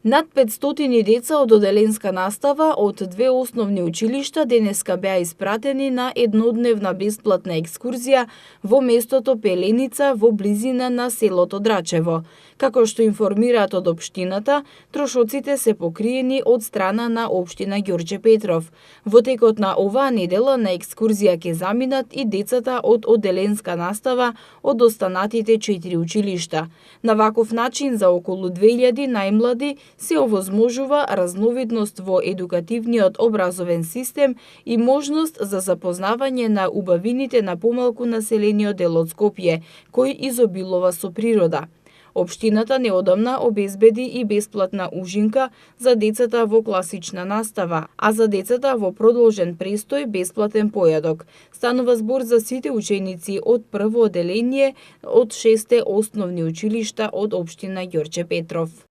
Над 500 деца од оделенска настава од две основни училишта денеска беа испратени на еднодневна бесплатна екскурзија во местото Пеленица во близина на селото Драчево. Како што информираат од општината, трошоците се покриени од страна на општина Ѓорче Петров. Во текот на оваа недела на екскурзија ќе заминат и децата од оделенска настава од останатите 4 училишта. На ваков начин за околу 2000 најмлади се овозможува разновидност во едукативниот образовен систем и можност за запознавање на убавините на помалку населениот дел од Скопје, кој изобилува со природа. Општината неодамна обезбеди и бесплатна ужинка за децата во класична настава, а за децата во продолжен престој бесплатен појадок. Станува збор за сите ученици од прво оделение од 6 основни училишта од општина Ѓорче Петров.